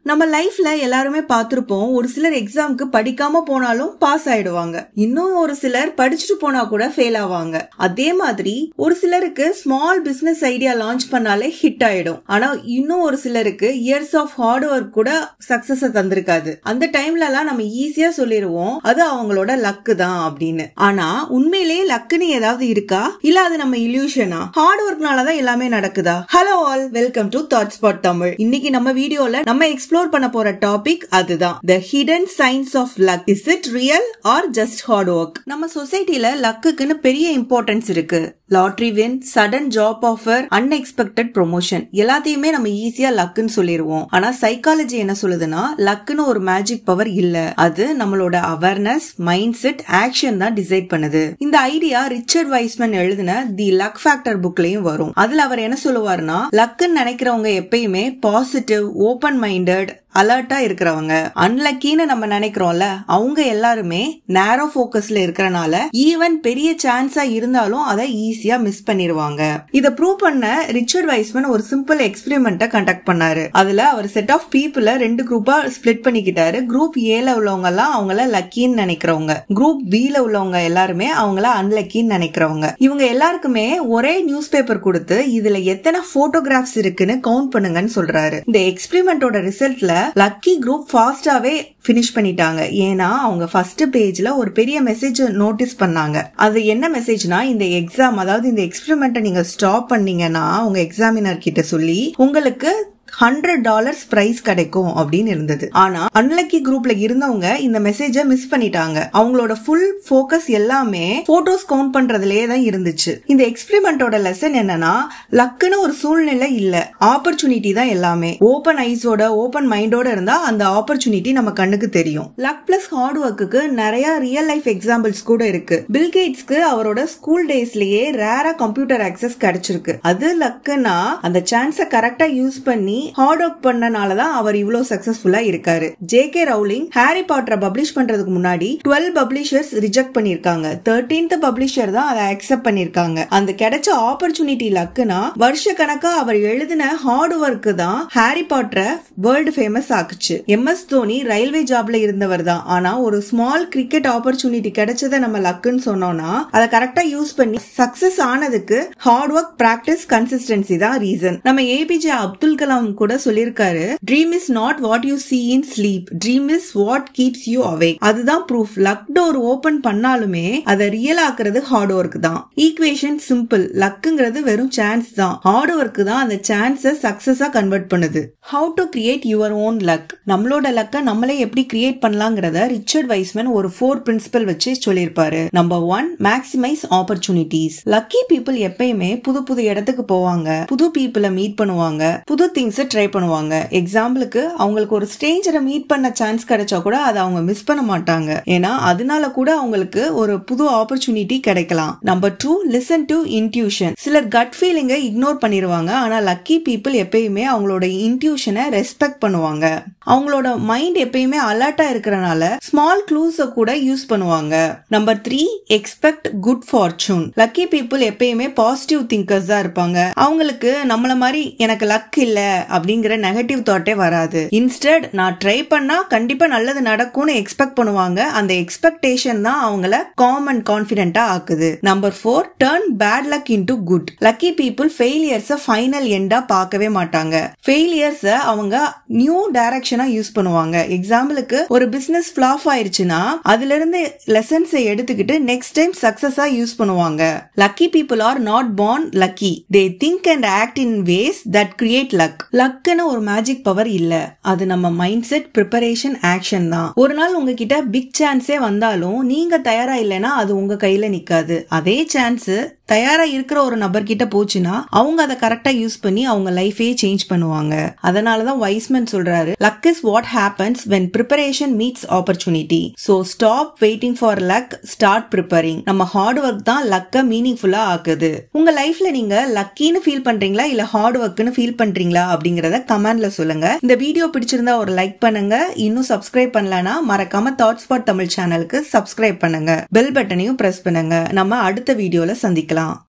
நம்ம லைஃப்ல எல்லாருமே பார்த்திருப்போம். ஒரு சிலர் எக்ஸாம்க்கு படிக்காம போனாலும் பாஸ் ஆயிடுவாங்க. இன்னும் ஒரு சிலர் படிச்சுட்டு போனா கூட ஃபெயில் ஆவாங்க. அதே மாதிரி ஒரு சிலருக்கு ஸ்மால் பிசினஸ் ஐடியா லான்ச் பண்ணாலே ஹிட் ஆயிடும். ஆனா இன்னும் ஒரு சிலருக்கு இயர்ஸ் ஆஃப் ஹார்ட் ஒர்க் கூட சக்சஸ் தந்திருக்காது. அந்த டைம்ல எல்லாம் நம்ம ஈஸியா சொல்லிடுவோம் அது அவங்களோட லக்கு தான் அப்படின்னு. ஆனா உண்மையிலேயே லக்குன்னு ஏதாவது இருக்கா, இல்ல அது நம்ம இல்யூஷனா? ஹார்ட் ஒர்க்னாலதான் எல்லாமே நடக்குதா? Hello all, welcome to thought spot Tamil. இன்னைக்கு நம்ம வீடியோல நம்ம எக்ஸ்ப்ளோர் பண்ண போற டாபிக் அதுதான், the hidden signs of luck. Is it real or just hard work? நம்ம சொசைட்டில லக்குக்குன்னு பெரிய இம்பார்ட்டன்ஸ் இருக்கு. Lottery win, sudden job offer, unexpected promotion எல்லாத்தையுமே நம்ம ஈஸியா லக்குன்னு சொல்லிடுவோம். ஆனா சைக்காலஜி என்ன சொல்லுதுன்னா, லக்குன்னு ஒரு மேஜிக் பவர் இல்ல. அது நம்மளோட அவேர்னஸ், மைண்ட் செட், ஆக்ஷன் தான் டிசைட் பண்ணுது. இந்த ஐடியா ரிச்சர்ட் வைஸ்மேன் எழுதின தி லக் ஃபேக்டர் புக்லயும் வரும். அதுல அவர் என்ன சொல்லுவாருன்னா, லக்குன்னு நினைக்கிறவங்க எப்பயுமே பாசிட்டிவ், ஓபன் மைண்டட், அலர்ட்டா இருக்கிறவங்க. அன்லக்கின்னு நம்ம நினைக்கிறோம்ல, அவங்க எல்லாருமே நேரோ போக்கஸ்ல இருக்கறனால ஈவன் பெரிய சான்ஸா இருந்தாலும் அதை ஈஸியா மிஸ் பண்ணிடுவாங்க. இத ப்ரூவ் பண்ண ரிச்சர்ட் வைஸ்மேன் ஒரு சிம்பிள் எக்ஸ்பெரிமெண்ட்டை கண்டக்ட் பண்ணாரு. அதுல அவர் செட் ஆஃப் பீப்புள 2 குரூப்பா ஸ்பிளிட் பண்ணிக்கிட்டாரு. குரூப் ஏல உள்ளவங்க எல்லாம் அவங்கள லக்கின்னு நினைக்கிறவங்க, குரூப் பில உள்ளவங்க எல்லாருமே அவங்கள அன்லக்கின்னு நினைக்கிறவங்க. இவங்க எல்லாருக்குமே ஒரே நியூஸ் பேப்பர் கொடுத்து இதுல எத்தனை போட்டோகிராஃப்ஸ் இருக்குன்னு கவுண்ட் பண்ணுங்கன்னு சொல்றாரு. இந்த எக்ஸ்பெரிமெண்டோட ரிசல்ட்ல லக்கி குரூப் ஃபாஸ்டாவே பினிஷ் பண்ணிட்டாங்க. ஏன்னா அவங்க ஃபர்ஸ்ட் பேஜ்ல ஒரு பெரிய மெசேஜ் நோட்டீஸ் பண்ணாங்க. அது என்ன மெசேஜ்னா, இந்த எக்ஸாம், அதாவது இந்த எக்ஸ்பெரிமெண்ட்டை நீங்க ஸ்டாப் பண்ணீங்கன்னா உங்க எக்ஸாமினர் கிட்ட சொல்லி உங்களுக்கு $100 பிரைஸ் கிடைக்கும் அப்படின்னு இருந்தது. ஆனா அன்லக்கி குரூப்ல இருந்தவங்க இந்த மெசேஜ மிஸ் பண்ணிட்டாங்க. அவங்களோட ஃபுல் போக்கஸ் எல்லாமே போட்டோஸ் கவுண்ட் பண்றதுலயே தான் இருந்துச்சு. இந்த எக்ஸ்பெரிமெண்டோட லெசன் என்னன்னா, லக்குன்னு ஒரு சூழ்நிலை இல்ல, ஆப்பர்ச்சுனிட்டி தான் எல்லாமே. ஓபன் ஐஸோட, ஓபன் மைண்டோட இருந்தா அந்த ஆப்பர்ச்சுனிட்டி நம்ம கண்ணுக்கு தெரியும். லக் பிளஸ் ஹார்ட் ஒர்க்குக்கு நிறைய ரியல் லைஃப் எக்ஸாம்பிள்ஸ் கூட இருக்கு. பில் கேட்ஸ்க்கு அவரோட ஸ்கூல் டேஸ்லயே ரேரா கம்ப்யூட்டர் ஆக்சஸ் கிடைச்சிருக்கு. அது லக்குன்னா அந்த சான்ஸ கரெக்டா யூஸ் பண்ணி ஹார்ட் ஒர்க் பண்ணனாலதான் அவர் இவ்வளவு சக்சஸ்ஃபுல்லா இருக்காரு. ஜே.கே. ரவுலிங் ஹாரி பாட்டரை பப்ளிஷ் பண்றதுக்கு முன்னாடி 12 பப்ளிஷர்ஸ் ரிஜெக்ட் பண்ணிருக்காங்க. 13th பப்ளிஷர் தான் அதை அக்செப்ட் பண்ணிருக்காங்க. அந்த கிடைச்ச ஆப்பர்ச்சுனிட்டி லக்குனா வருஷ கணக்கா அவர் எழுதின ஹார்ட் ஒர்க் தான் ஹாரி பாட்டரை வேர்ல்டு ஃபேமஸ் ஆக்குச்சு. MS தோனி ரயில்வே ஜாப்ல இருந்தவர் தான். ஆனா ஒரு ஸ்மால் கிரிக்கெட் ஆப்பர்ச்சுனிட்டி கிடைச்சதை நம்ம லக்குன்னு சொன்னோம்னா, அதை கரெக்டா யூஸ் பண்ணி சக்சஸ் ஆனதுக்கு ஹார்ட் ஒர்க், பிராக்டிஸ், கன்சிஸ்டன்சி தான் ரீசன். நம்ம ஏபிஜே அப்துல் கலாம் கூட சொல்லிருக்காரு, dream is not what you see in sleep, dream is what keeps you awake. அதுதான் ப்ரூஃப். லக் டோர் ஓபன் பண்ணாலுமே அதை ரியல் ஆக்குறது ஹார்ட் ஒர்க் தான். Equation simple. லக்குங்கிறது வெறும் சான்ஸ் தான், ஹார்ட் ஒர்க் தான் அந்த சான்ஸை சக்சஸா கன்வெர்ட் பண்ணுது. How to create your own luck. நம்மளோட லக்க நம்மளே எப்படி கிரியேட் பண்ணலாங்கிறத ரிச்சர்ட் வைஸ்மேன் ஒரு 4 பிரின்சிபல் வச்சு சொல்லிருப்பாரு. Number 1, maximise opportunities. Lucky people எப்பயுமே புது புது இடத்துக்கு போவாங்க, புது பீப்புளை மீட் பண்ணுவாங்க, புது திங்ஸ் ட்ரை பண்ணுவாங்க. எக்ஸாம்பிளுக்கு அவங்களுக்கு ஒரு ஸ்ட்ரேஞ்சரை மீட் பண்ண சான்ஸ் கிடைச்சா கூட அதை அவங்க மிஸ் பண்ண மாட்டாங்க. ஏன்னா அதனால கூட அவங்களுக்கு ஒரு புது ஆப்பர்ச்சுனிட்டி கிடைக்கலாம். Number 2, listen to intuition. சிலர் கட் ஃபீலிங்கை இக்னோர் பண்ணிடுவாங்க. ஆனா லக்கி பீப்புள் எப்பயுமே அவங்களோட இன்ட்யூஷனை ரெஸ்பெக்ட் பண்ணுவாங்க. அவங்களோட மைண்ட் எப்பயுமே அலர்ட்டா இருக்கிறனால ஸ்மால் க்ளூஸ கூட யூஸ் பண்ணுவாங்க. Number 3, expect good fortune. Lucky people எப்பயுமே பாசிட்டிவ் திங்கர்ஸ் தான் இருப்பாங்க. அவங்களுக்கு நம்மள மாதிரி எனக்கு லக் இல்ல அப்படிங்கிற நெகட்டிவ் தாட்டே வராது. இன்ஸ்டெட் நான் ட்ரை பண்ணா கண்டிப்பா நல்லது நடக்கும்னு எக்ஸ்பெக்ட் பண்ணுவாங்க. அந்த எக்ஸ்பெக்டேஷன் தான் அவங்கள காம் அண்ட் கான்ஃபிடென்ட்டா ஆக்குது. Number 4, turn bad luck into good. Lucky people failures final எண்டா பார்க்கவே மாட்டாங்க. ஃபெயிலியர்ஸ் அவங்க நியூ டைரக்ஷனா யூஸ் பண்ணுவாங்க. எக்ஸாம்பிளுக்கு ஒரு பிசினஸ் ஃபிளாப் ஆயிருச்சுன்னா அதுல இருந்து லெசன்ஸை எடுத்துக்கிட்டு நெக்ஸ்ட் டைம் சக்சஸா யூஸ் பண்ணுவாங்க. Lucky people are not born lucky, they think and act in ways that create luck. லக்குன்னு ஒரு மேஜிக் பவர் இல்ல, அது நம்ம மைண்ட் செட், ப்ரிப்பரேஷன், ஆக்ஷன் தான். ஒரு நாள் உங்ககிட்ட பிக் சான்ஸே வந்தாலும் நீங்க தயாரா இல்லைன்னா அது உங்க கையில நிக்காது. அதே சான்ஸ் தயாரா இருக்கிற ஒரு நபர் கிட்ட போச்சுன்னா அவங்க அதை கரெக்டா யூஸ் பண்ணி அவங்க லைஃபே சேஞ்ச் பண்ணுவாங்க. அதனாலதான் வைஸ்மேன் சொல்றாரு, luck is what happens when preparation meets opportunity. So stop waiting for luck, start preparing. நம்ம ஹார்ட் ஒர்க் தான் லக்க மீனிங்ஃபுல்லா ஆக்குது. உங்க லைஃப்ல நீங்க லக்கின்னு ஃபீல் பண்றீங்களா இல்ல ஹார்ட் ஒர்க்னு ஃபீல் பண்றீங்களா அப்படிங்கறத கமெண்ட்ல சொல்லுங்க. இந்த வீடியோ பிடிச்சிருந்தா ஒரு லைக் பண்ணுங்க. இன்னும் சப்ஸ்கிரைப் பண்ணலனா மறக்காம தாட் ஸ்பாட் தமிழ் சேனலுக்கு சப்ஸ்கிரைப் பண்ணுங்க. பெல் பட்டனையும் பிரஸ் பண்ணுங்க. நம்ம அடுத்த வீடியோல சந்திக்கலாம்.